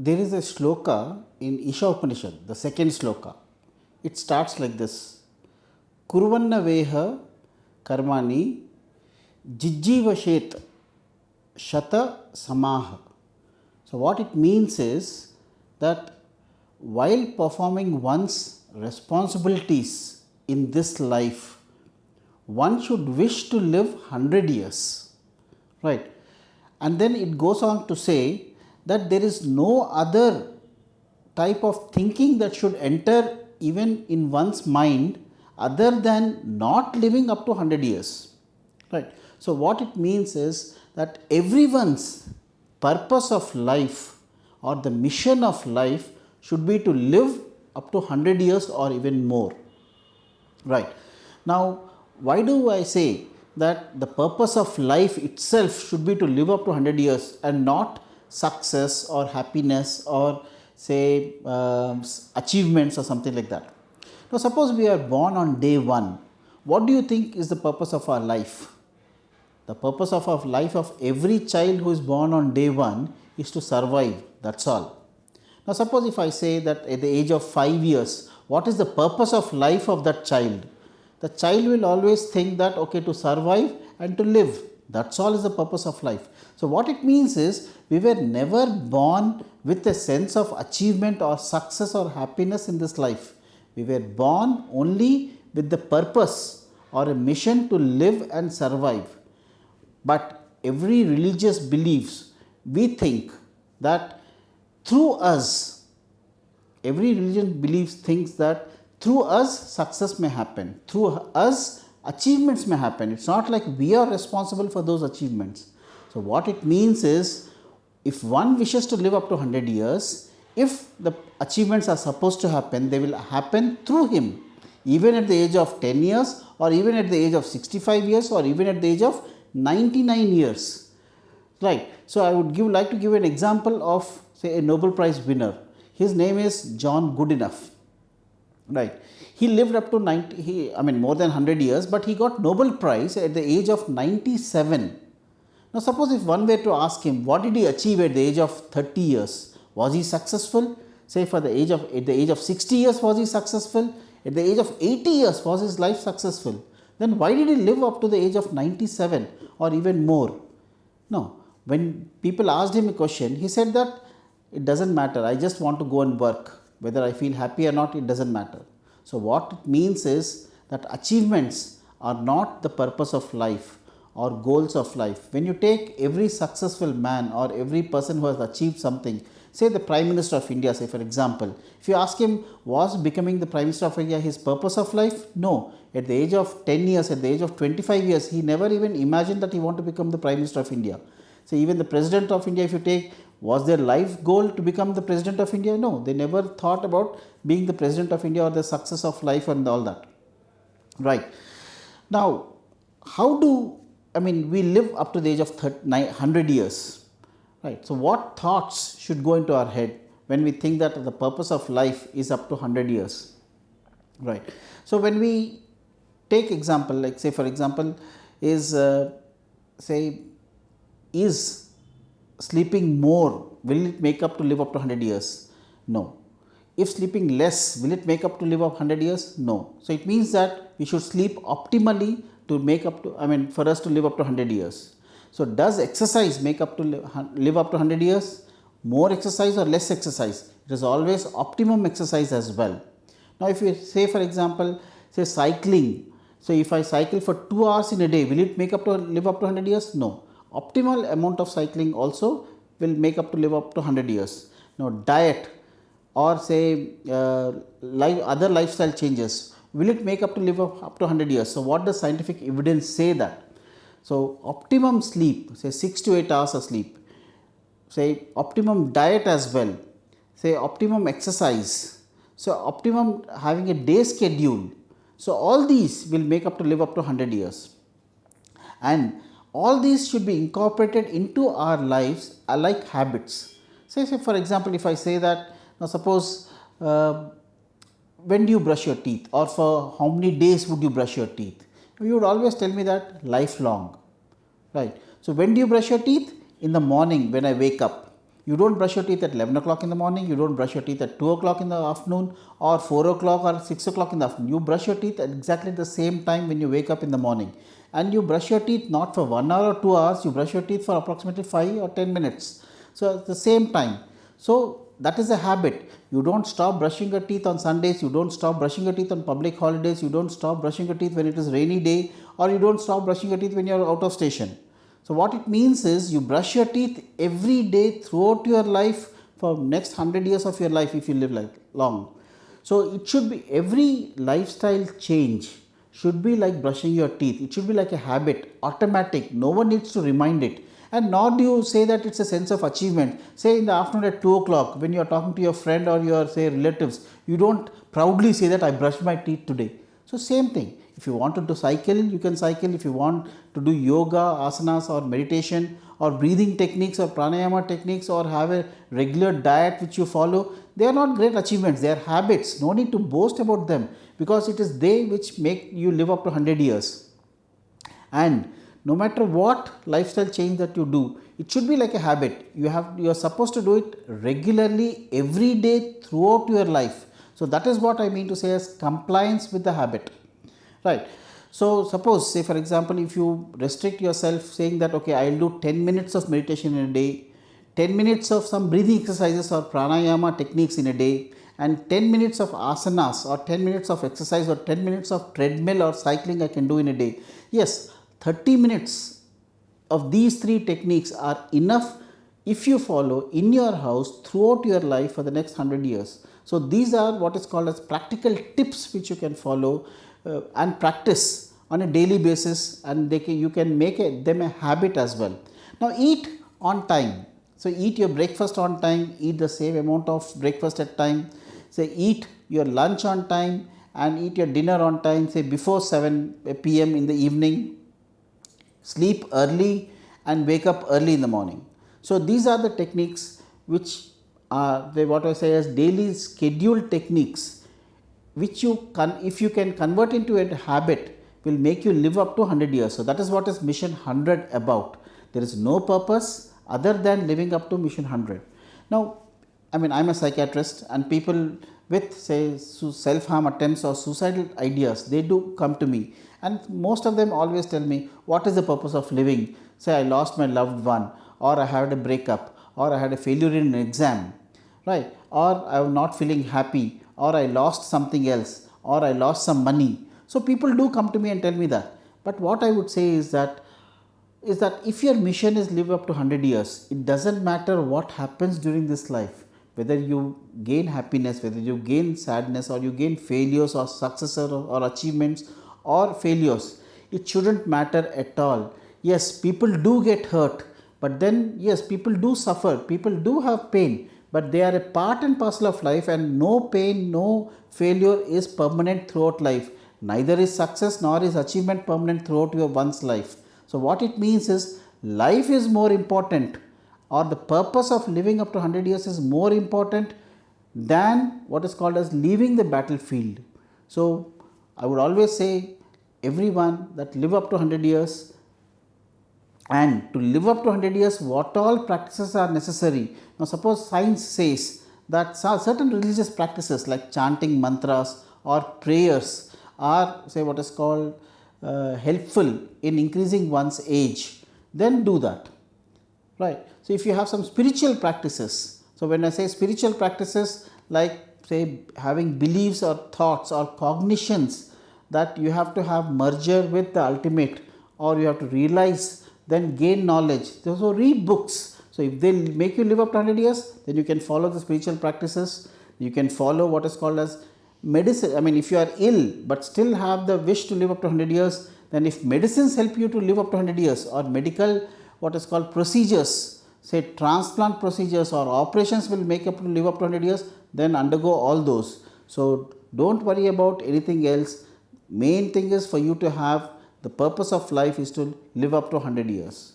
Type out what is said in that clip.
there is a shloka in Isha Upanishad, the second shloka. It starts like this: Kurvanna veha karmani jijjivashet shata samaha. So, what it means is that while performing one's responsibilities in this life, one should wish to live 100 years, right? And then it goes on to say that there is no other type of thinking that should enter even in one's mind other than not living up to 100 years, right? So, what it means is that everyone's purpose of life or the mission of life should be to live up to 100 years or even more, right? Now, why do I say that the purpose of life itself should be to live up to 100 years and not success or happiness or say achievements or something like that? Now, suppose we are born on day one. What do you think is the purpose of our life? The purpose of our life of every child who is born on day one is to survive. That's all. Now, suppose if I say that at the age of 5 years, what is the purpose of life of that child? The child will always think that, okay, to survive and to live. That's all is the purpose of life. So, what it means is we were never born with a sense of achievement or success or happiness in this life. We were born only with the purpose or a mission to live and survive. But every religious believes, we think that through us, every religion believes, thinks that through us success may happen, through us achievements may happen. It's not like we are responsible for those achievements. So, what it means is if one wishes to live up to 100 years, if the achievements are supposed to happen, they will happen through him, even at the age of 10 years or even at the age of 65 years or even at the age of 99 years, right? So, I would like to give an example of say a Nobel Prize winner. His name is John Goodenough, right? He lived up to more than 100 years, but he got Nobel Prize at the age of 97. Now, suppose if one were to ask him, what did he achieve at the age of 30 years? Was he successful? Say at the age of 60 years, was he successful? At the age of 80 years, was his life successful? Then why did he live up to the age of 97 or even more? No. When people asked him a question, he said that it doesn't matter. I just want to go and work. Whether I feel happy or not, it doesn't matter. So, what it means is that achievements are not the purpose of life or goals of life. When you take every successful man or every person who has achieved something, say the Prime Minister of India, say for example, if you ask him, was becoming the Prime Minister of India his purpose of life? No. At the age of 10 years, at the age of 25 years, he never even imagined that he wanted to become the Prime Minister of India. So, even the President of India, if you take, was their life goal to become the President of India? No, they never thought about being the President of India or the success of life and all that, right? Now, we live up to the age of 100 years, right? So, what thoughts should go into our head when we think that the purpose of life is up to 100 years, right? So, when we take example, like say for example, is sleeping more, will it make up to live up to 100 years? No. If sleeping less, will it make up to live up 100 years? No. So, it means that we should sleep optimally to make up to, for us to live up to 100 years. So, does exercise make up to live up to 100 years? More exercise or less exercise? It is always optimum exercise as well. Now, if we say for example, say cycling. So, if I cycle for 2 hours in a day, will it make up to live up to 100 years? No. Optimal amount of cycling also will make up to live up to 100 years. Now, diet or say other lifestyle changes, will it make up to live up to 100 years? So, what does scientific evidence say that? So, optimum sleep, say 6 to 8 hours of sleep, say optimum diet as well, say optimum exercise, so optimum having a day schedule. So, all these will make up to live up to 100 years, and all these should be incorporated into our lives like habits. Say for example, if I say that, now suppose when do you brush your teeth, or for how many days would you brush your teeth? You would always tell me that lifelong, right? So, when do you brush your teeth? In the morning when I wake up. You don't brush your teeth at 11 o'clock in the morning, you don't brush your teeth at 2 o'clock in the afternoon or 4 o'clock or 6 o'clock in the afternoon. You brush your teeth at exactly the same time when you wake up in the morning. And you brush your teeth not for 1 hour or 2 hours, you brush your teeth for approximately 5 or 10 minutes. So at the same time. So that is a habit. You don't stop brushing your teeth on Sundays, you don't stop brushing your teeth on public holidays, you don't stop brushing your teeth when it is rainy day, or you don't stop brushing your teeth when you are out of station. So what it means is you brush your teeth every day throughout your life for next 100 years of your life if you live like long. So it should be, every lifestyle change should be like brushing your teeth. It should be like a habit, automatic. No one needs to remind it. And nor do you say that it's a sense of achievement. Say in the afternoon at 2 o'clock when you are talking to your friend or your say relatives, you don't proudly say that I brushed my teeth today. So same thing. If you wanted to cycle, you can cycle. If you want to do yoga, asanas or meditation or breathing techniques or pranayama techniques or have a regular diet which you follow, they are not great achievements. They are habits. No need to boast about them because it is they which make you live up to 100 years. And no matter what lifestyle change that you do, it should be like a habit. You are supposed to do it regularly every day throughout your life. So that is what I mean to say as compliance with the habit. Right. So suppose, say for example, if you restrict yourself saying that okay, I will do 10 minutes of meditation in a day, 10 minutes of some breathing exercises or pranayama techniques in a day, and 10 minutes of asanas or 10 minutes of exercise or 10 minutes of treadmill or cycling I can do in a day. Yes, 30 minutes of these three techniques are enough if you follow in your house throughout your life for the next 100 years. So these are what is called as practical tips which you can follow and practice on a daily basis, and you can make them a habit as well. Now eat on time. So eat your breakfast on time, eat the same amount of breakfast at time. Say eat your lunch on time and eat your dinner on time, say before 7 p.m. in the evening. Sleep early and wake up early in the morning. So these are the techniques which are what I say as daily scheduled techniques, which if you can convert into a habit, will make you live up to 100 years. So that is what is Mission 100 about. There is no purpose other than living up to Mission 100. Now, I mean, I'm a psychiatrist, and people with say self-harm attempts or suicidal ideas, they do come to me, and most of them always tell me, what is the purpose of living? Say I lost my loved one, or I had a breakup, or I had a failure in an exam, right? Or I am not feeling happy, or I lost something else, or I lost some money. So people do come to me and tell me that. But what I would say is that if your mission is live up to 100 years, it doesn't matter what happens during this life, whether you gain happiness, whether you gain sadness, or you gain failures or successes or achievements or failures, it shouldn't matter at all. Yes, people do get hurt, but then yes, people do suffer, people do have pain, but they are a part and parcel of life, and no pain, no failure is permanent throughout life. Neither is success nor is achievement permanent throughout your one's life. So what it means is life is more important, or the purpose of living up to 100 years is more important than what is called as leaving the battlefield. So I would always say everyone that live up to 100 years, and to live up to 100 years, what all practices are necessary. Now suppose science says that certain religious practices like chanting mantras or prayers are say what is called helpful in increasing one's age, then do that, right? So if you have some spiritual practices, so when I say spiritual practices, like say having beliefs or thoughts or cognitions that you have to have merger with the ultimate, or you have to realize, then gain knowledge. So read books. So if they make you live up to 100 years, then you can follow the spiritual practices. You can follow what is called as medicine. I mean, if you are ill but still have the wish to live up to 100 years, then if medicines help you to live up to 100 years, or medical what is called procedures, say transplant procedures or operations will make up to live up to 100 years, then undergo all those. So don't worry about anything else. Main thing is for you to have the purpose of life is to live up to 100 years.